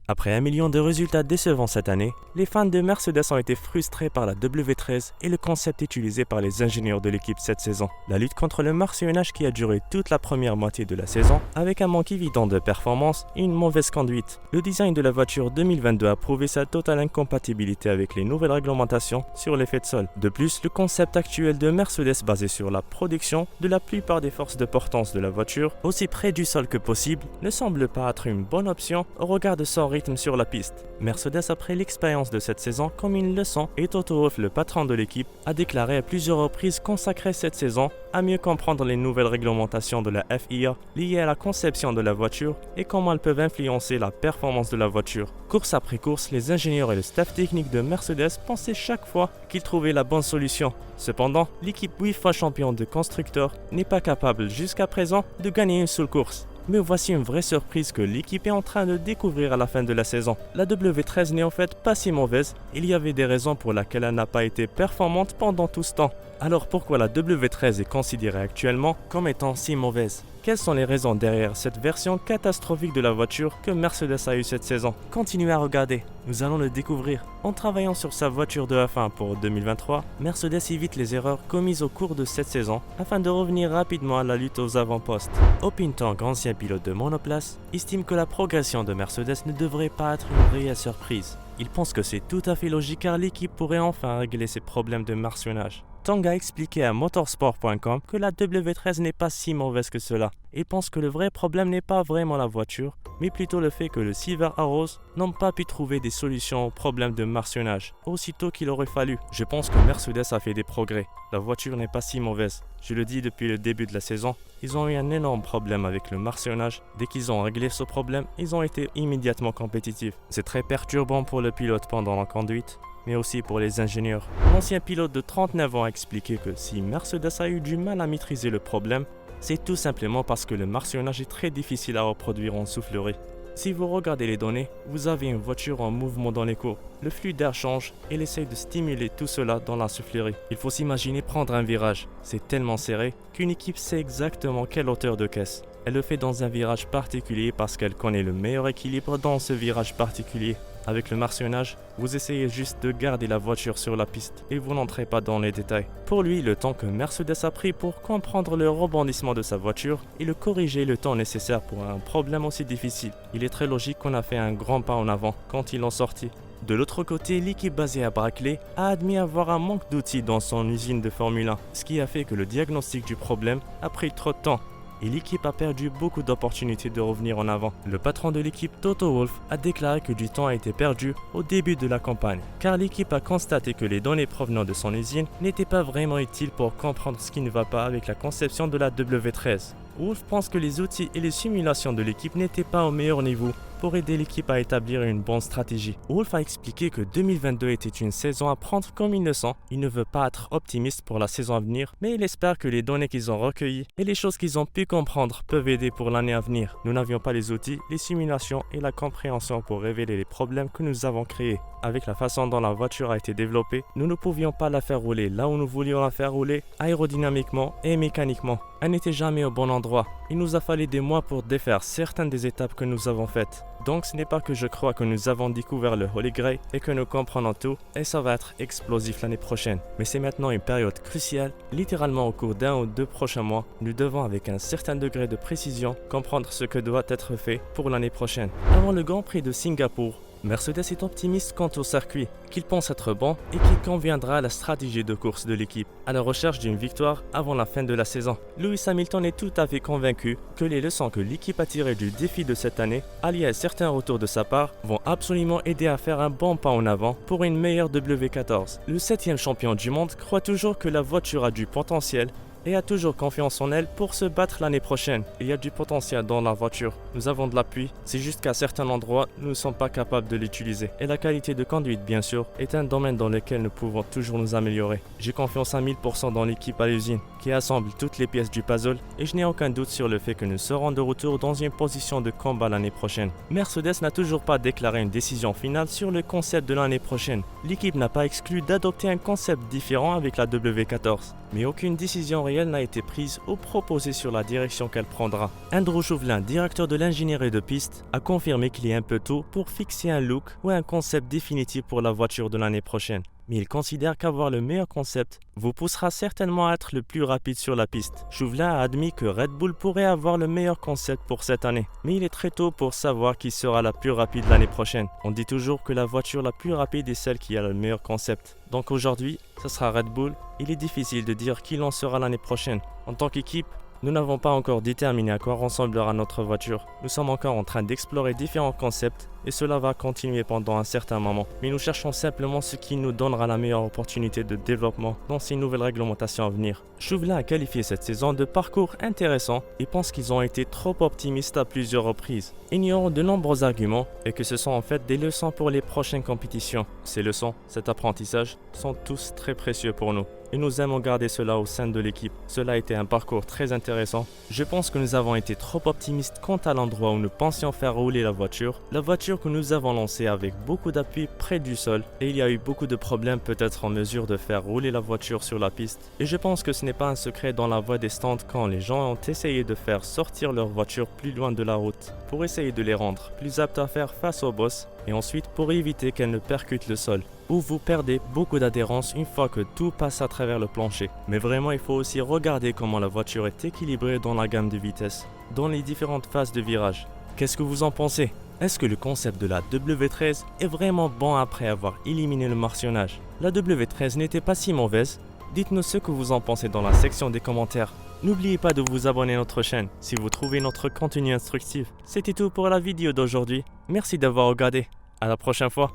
Après 1 million de résultats décevants cette année, les fans de Mercedes ont été frustrés par la W13 et le concept utilisé par les ingénieurs de l'équipe cette saison. La lutte contre le martionnage qui a duré toute la première moitié de la saison, avec un manque évident de performance et une mauvaise conduite. Le design de la voiture 2022 a prouvé sa totale incompatibilité avec les nouvelles réglementations sur l'effet de sol. De plus, le concept actuel de Mercedes basé sur la production de la plupart des forces de portance de la voiture, aussi près du sol que possible, ne semble pas être une bonne option au regard de son rythme sur la piste. Mercedes a pris l'expérience de cette saison comme une leçon et Toto Wolff, le patron de l'équipe, a déclaré à plusieurs reprises consacrer cette saison à mieux comprendre les nouvelles réglementations de la FIA liées à la conception de la voiture et comment elles peuvent influencer la performance de la voiture. Course après course, les ingénieurs et le staff technique de Mercedes pensaient chaque fois qu'ils trouvaient la bonne solution. Cependant, l'équipe 8 fois championne de constructeurs n'est pas capable jusqu'à présent de gagner une seule course. Mais voici une vraie surprise que l'équipe est en train de découvrir à la fin de la saison. La W13 n'est en fait pas si mauvaise, il y avait des raisons pour lesquelles elle n'a pas été performante pendant tout ce temps. Alors pourquoi la W13 est considérée actuellement comme étant si mauvaise ? Quelles sont les raisons derrière cette version catastrophique de la voiture que Mercedes a eue cette saison? Continuez à regarder, nous allons le découvrir. En travaillant sur sa voiture de F1 pour 2023, Mercedes évite les erreurs commises au cours de cette saison afin de revenir rapidement à la lutte aux avant-postes. Opintang, ancien pilote de monoplace, estime que la progression de Mercedes ne devrait pas être une réelle surprise. Il pense que c'est tout à fait logique car l'équipe pourrait enfin régler ses problèmes de martionnage. Tang a expliqué à motorsport.com que la W13 n'est pas si mauvaise que cela. Il pense que le vrai problème n'est pas vraiment la voiture, mais plutôt le fait que le Silver Arrows n'ont pas pu trouver des solutions aux problèmes de martionnage, aussitôt qu'il aurait fallu. Je pense que Mercedes a fait des progrès. La voiture n'est pas si mauvaise. Je le dis depuis le début de la saison, ils ont eu un énorme problème avec le martionnage. Dès qu'ils ont réglé ce problème, ils ont été immédiatement compétitifs. C'est très perturbant pour le pilote pendant la conduite, mais aussi pour les ingénieurs. L'ancien pilote de 39 ans a expliqué que si Mercedes a eu du mal à maîtriser le problème, c'est tout simplement parce que le martionnage est très difficile à reproduire en soufflerie. Si vous regardez les données, vous avez une voiture en mouvement dans les cours. Le flux d'air change et elle essaye de stimuler tout cela dans la soufflerie. Il faut s'imaginer prendre un virage. C'est tellement serré qu'une équipe sait exactement quelle hauteur de caisse. Elle le fait dans un virage particulier parce qu'elle connaît le meilleur équilibre dans ce virage particulier. Avec le martionnage, vous essayez juste de garder la voiture sur la piste et vous n'entrez pas dans les détails. Pour lui, le temps que Mercedes a pris pour comprendre le rebondissement de sa voiture et le corriger le temps nécessaire pour un problème aussi difficile. Il est très logique qu'on a fait un grand pas en avant quand ils l'ont sorti. De l'autre côté, l'équipe basée à Brackley a admis avoir un manque d'outils dans son usine de Formule 1, ce qui a fait que le diagnostic du problème a pris trop de temps. Et l'équipe a perdu beaucoup d'opportunités de revenir en avant. Le patron de l'équipe, Toto Wolff, a déclaré que du temps a été perdu au début de la campagne, car l'équipe a constaté que les données provenant de son usine n'étaient pas vraiment utiles pour comprendre ce qui ne va pas avec la conception de la W13. Wolff pense que les outils et les simulations de l'équipe n'étaient pas au meilleur niveau pour aider l'équipe à établir une bonne stratégie. Wolff a expliqué que 2022 était une saison à prendre comme une leçon. Il ne veut pas être optimiste pour la saison à venir, mais il espère que les données qu'ils ont recueillies et les choses qu'ils ont pu comprendre peuvent aider pour l'année à venir. Nous n'avions pas les outils, les simulations et la compréhension pour révéler les problèmes que nous avons créés. Avec la façon dont la voiture a été développée, nous ne pouvions pas la faire rouler là où nous voulions la faire rouler, aérodynamiquement et mécaniquement. Elle n'était jamais au bon endroit. Il nous a fallu des mois pour défaire certaines des étapes que nous avons faites. Donc ce n'est pas que je crois que nous avons découvert le Holy Grail et que nous comprenons tout et ça va être explosif l'année prochaine. Mais c'est maintenant une période cruciale, littéralement au cours d'1 ou 2 prochains mois, nous devons avec un certain degré de précision comprendre ce que doit être fait pour l'année prochaine. Avant le Grand Prix de Singapour, Mercedes est optimiste quant au circuit, qu'il pense être bon et qui conviendra à la stratégie de course de l'équipe, à la recherche d'une victoire avant la fin de la saison. Lewis Hamilton est tout à fait convaincu que les leçons que l'équipe a tirées du défi de cette année, alliées à certains retours de sa part, vont absolument aider à faire un bon pas en avant pour une meilleure W14. Le 7e champion du monde croit toujours que la voiture a du potentiel et a toujours confiance en elle pour se battre l'année prochaine. Il y a du potentiel dans la voiture. Nous avons de l'appui, c'est juste qu'à certains endroits, nous ne sommes pas capables de l'utiliser. Et la qualité de conduite, bien sûr, est un domaine dans lequel nous pouvons toujours nous améliorer. J'ai confiance à 1000% dans l'équipe à l'usine, qui assemble toutes les pièces du puzzle, et je n'ai aucun doute sur le fait que nous serons de retour dans une position de combat l'année prochaine. Mercedes n'a toujours pas déclaré une décision finale sur le concept de l'année prochaine. L'équipe n'a pas exclu d'adopter un concept différent avec la W14, mais aucune décision réelle matériel n'a été prise ou proposée sur la direction qu'elle prendra. Andrew Chauvelin, directeur de l'ingénierie de piste, a confirmé qu'il est un peu tôt pour fixer un look ou un concept définitif pour la voiture de l'année prochaine. Mais il considère qu'avoir le meilleur concept vous poussera certainement à être le plus rapide sur la piste. Chauvelin a admis que Red Bull pourrait avoir le meilleur concept pour cette année, mais il est très tôt pour savoir qui sera la plus rapide l'année prochaine. On dit toujours que la voiture la plus rapide est celle qui a le meilleur concept. Donc aujourd'hui, ce sera Red Bull. Il est difficile de dire qui l'en sera l'année prochaine. En tant qu'équipe, nous n'avons pas encore déterminé à quoi ressemblera notre voiture. Nous sommes encore en train d'explorer différents concepts et cela va continuer pendant un certain moment. Mais nous cherchons simplement ce qui nous donnera la meilleure opportunité de développement dans ces nouvelles réglementations à venir. Chauvelin a qualifié cette saison de parcours intéressant et pense qu'ils ont été trop optimistes à plusieurs reprises, ignorant de nombreux arguments et que ce sont en fait des leçons pour les prochaines compétitions. Ces leçons, cet apprentissage, sont tous très précieux pour nous. Et nous aimons garder cela au sein de l'équipe. Cela a été un parcours très intéressant. Je pense que nous avons été trop optimistes quant à l'endroit où nous pensions faire rouler la voiture. La voiture que nous avons lancée avec beaucoup d'appui près du sol. Et il y a eu beaucoup de problèmes peut-être en mesure de faire rouler la voiture sur la piste. Et je pense que ce n'est pas un secret dans la voie des stands quand les gens ont essayé de faire sortir leur voiture plus loin de la route pour essayer de les rendre plus aptes à faire face au boss et ensuite pour éviter qu'elles ne percutent le sol. Ou vous perdez beaucoup d'adhérence une fois que tout passe à travers le plancher. Mais vraiment, il faut aussi regarder comment la voiture est équilibrée dans la gamme de vitesse, dans les différentes phases de virage. Qu'est-ce que vous en pensez? Est-ce que le concept de la W13 est vraiment bon après avoir éliminé le martionnage? La W13 n'était pas si mauvaise. Dites-nous ce que vous en pensez dans la section des commentaires. N'oubliez pas de vous abonner à notre chaîne si vous trouvez notre contenu instructif. C'était tout pour la vidéo d'aujourd'hui. Merci d'avoir regardé. À la prochaine fois.